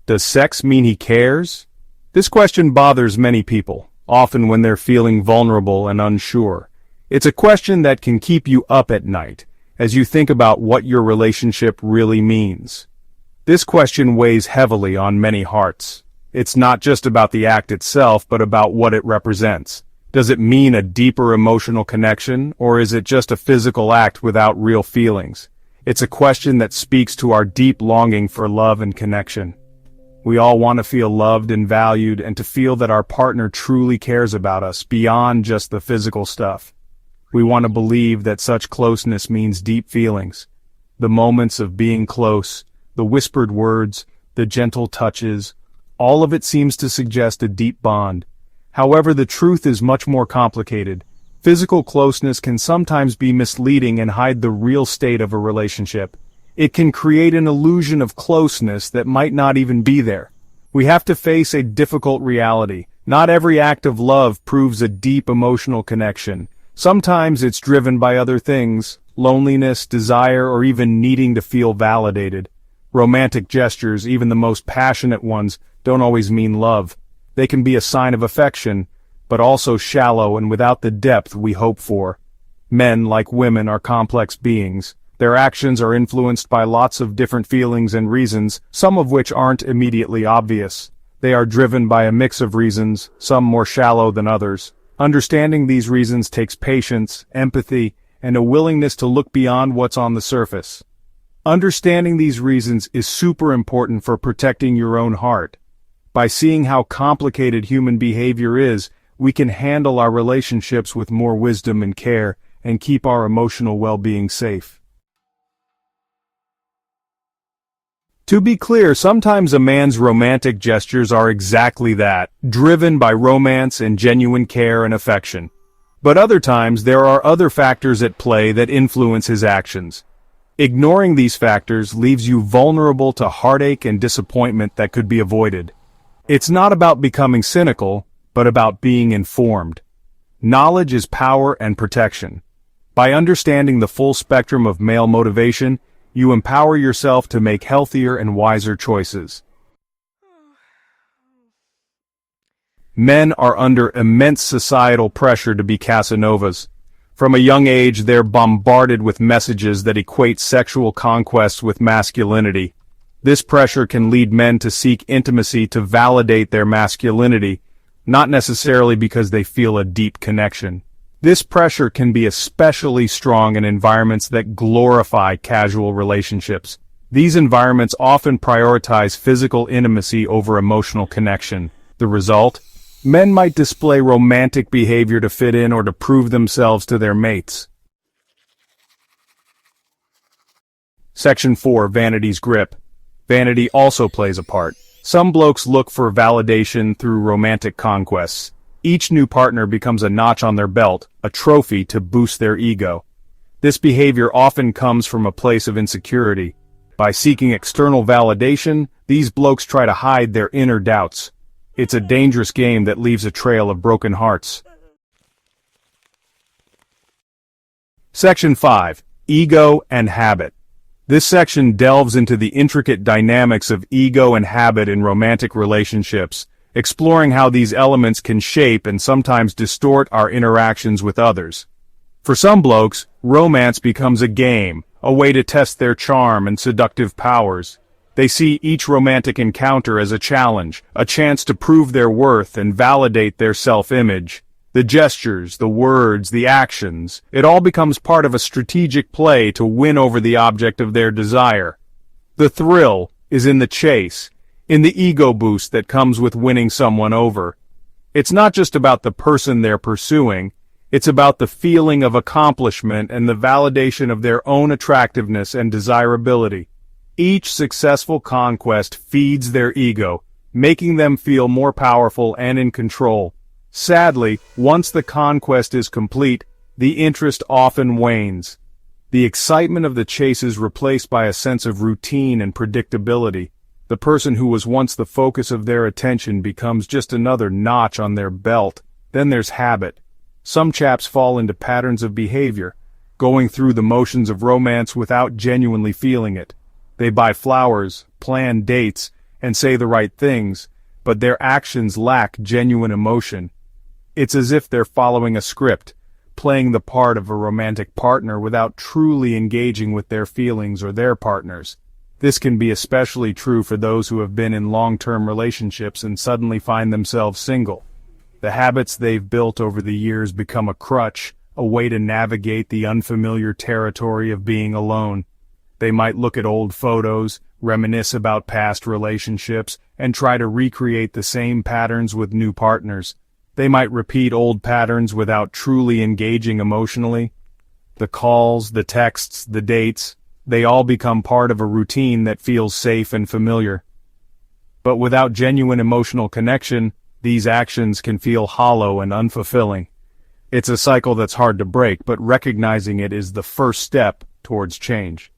Does sex mean he cares? This question bothers many people, often when they're feeling vulnerable and unsure. It's a question that can keep you up at night, as you think about what your relationship really means. This question weighs heavily on many hearts. It's not just about the act itself, but about what it represents. Does it mean a deeper emotional connection, or is it just a physical act without real feelings? It's a question that speaks to our deep longing for love and connection. We all want to feel loved and valued, and to feel that our partner truly cares about us beyond just the physical stuff. We want to believe that such closeness means deep feelings. The moments of being close, the whispered words, the gentle touches, all of it seems to suggest a deep bond. However, the truth is much more complicated. Physical closeness can sometimes be misleading and hide the real state of a relationship. It can create an illusion of closeness that might not even be there. We have to face a difficult reality. Not every act of love proves a deep emotional connection. Sometimes it's driven by other things, loneliness, desire, or even needing to feel validated. Romantic gestures, even the most passionate ones, don't always mean love. They can be a sign of affection, but also shallow and without the depth we hope for. Men, like women, are complex beings. Their actions are influenced by lots of different feelings and reasons, some of which aren't immediately obvious. They are driven by a mix of reasons, some more shallow than others. Understanding these reasons takes patience, empathy, and a willingness to look beyond what's on the surface. Understanding these reasons is super important for protecting your own heart. By seeing how complicated human behavior is, we can handle our relationships with more wisdom and care, and keep our emotional well-being safe. To be clear, sometimes a man's romantic gestures are exactly that, driven by romance and genuine care and affection. But other times there are other factors at play that influence his actions. Ignoring these factors leaves you vulnerable to heartache and disappointment that could be avoided. It's not about becoming cynical, but about being informed. Knowledge is power and protection. By understanding the full spectrum of male motivation, you empower yourself to make healthier and wiser choices. Men are under immense societal pressure to be Casanovas. From a young age, they're bombarded with messages that equate sexual conquests with masculinity. This pressure can lead men to seek intimacy to validate their masculinity, not necessarily because they feel a deep connection. This pressure can be especially strong in environments that glorify casual relationships. These environments often prioritize physical intimacy over emotional connection. The result? Men might display romantic behavior to fit in or to prove themselves to their mates. Section 4. Vanity's grip. Vanity also plays a part. Some blokes look for validation through romantic conquests. Each new partner becomes a notch on their belt, a trophy to boost their ego. This behavior often comes from a place of insecurity. By seeking external validation, these blokes try to hide their inner doubts. It's a dangerous game that leaves a trail of broken hearts. Section 5. Ego and habit. This section delves into the intricate dynamics of ego and habit in romantic relationships, exploring how these elements can shape and sometimes distort our interactions with others. For some blokes, romance becomes a game, a way to test their charm and seductive powers. They see each romantic encounter as a challenge, a chance to prove their worth and validate their self-image. The gestures, the words, the actions, it all becomes part of a strategic play to win over the object of their desire. The thrill is in the chase, in the ego boost that comes with winning someone over. It's not just about the person they're pursuing, it's about the feeling of accomplishment and the validation of their own attractiveness and desirability. Each successful conquest feeds their ego, making them feel more powerful and in control. Sadly, once the conquest is complete, the interest often wanes. The excitement of the chase is replaced by a sense of routine and predictability. The person who was once the focus of their attention becomes just another notch on their belt. Then there's habit. Some chaps fall into patterns of behavior, going through the motions of romance without genuinely feeling it. They buy flowers, plan dates, and say the right things, but their actions lack genuine emotion. It's as if they're following a script, playing the part of a romantic partner without truly engaging with their feelings or their partners. This can be especially true for those who have been in long-term relationships and suddenly find themselves single. The habits they've built over the years become a crutch, a way to navigate the unfamiliar territory of being alone. They might look at old photos, reminisce about past relationships, and try to recreate the same patterns with new partners. They might repeat old patterns without truly engaging emotionally. The calls, the texts, the dates, they all become part of a routine that feels safe and familiar. But without genuine emotional connection, these actions can feel hollow and unfulfilling. It's a cycle that's hard to break, but recognizing it is the first step towards change.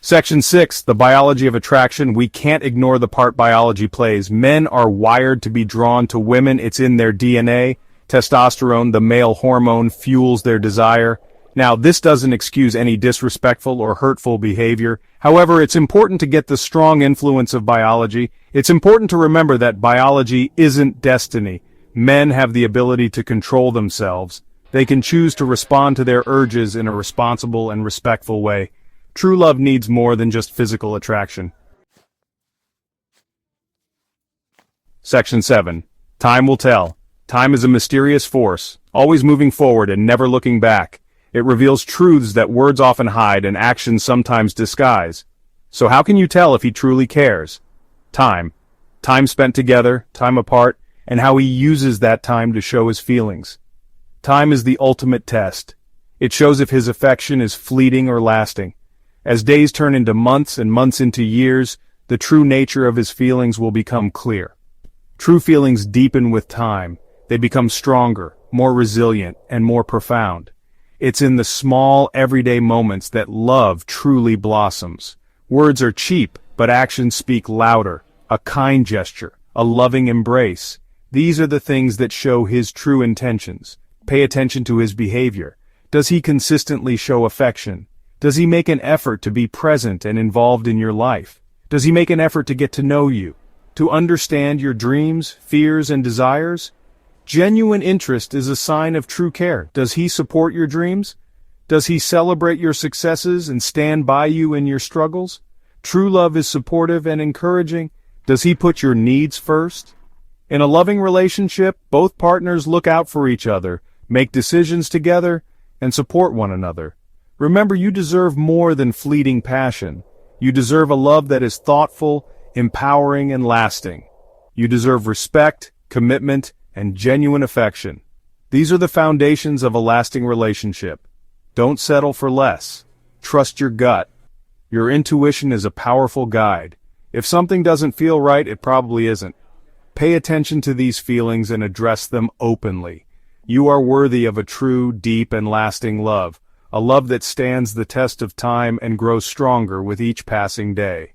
Section 6, the biology of attraction. We can't ignore the part biology plays. Men are wired to be drawn to women. It's in their DNA. Testosterone, the male hormone, fuels their desire. Now, this doesn't excuse any disrespectful or hurtful behavior. However, it's important to get the strong influence of biology. It's important to remember that biology isn't destiny. Men have the ability to control themselves. They can choose to respond to their urges in a responsible and respectful way. True love needs more than just physical attraction. Section 7. Time will tell. Time is a mysterious force, always moving forward and never looking back. It reveals truths that words often hide and actions sometimes disguise. So how can you tell if he truly cares? Time. Time spent together, time apart, and how he uses that time to show his feelings. Time is the ultimate test. It shows if his affection is fleeting or lasting. As days turn into months and months into years, the true nature of his feelings will become clear. True feelings deepen with time. They become stronger, more resilient, and more profound. It's in the small, everyday moments that love truly blossoms. Words are cheap, but actions speak louder. A kind gesture, a loving embrace. These are the things that show his true intentions. Pay attention to his behavior. Does he consistently show affection? Does he make an effort to be present and involved in your life? Does he make an effort to get to know you? To understand your dreams, fears, and desires? Genuine interest is a sign of true care. Does he support your dreams? Does he celebrate your successes and stand by you in your struggles? True love is supportive and encouraging. Does he put your needs first? In a loving relationship, both partners look out for each other, make decisions together, and support one another. Remember, you deserve more than fleeting passion. You deserve a love that is thoughtful, empowering, and lasting. You deserve respect, commitment, and genuine affection. These are the foundations of a lasting relationship. Don't settle for less. Trust your gut. Your intuition is a powerful guide. If something doesn't feel right, it probably isn't. Pay attention to these feelings and address them openly. You are worthy of a true, deep, and lasting love, a love that stands the test of time and grows stronger with each passing day.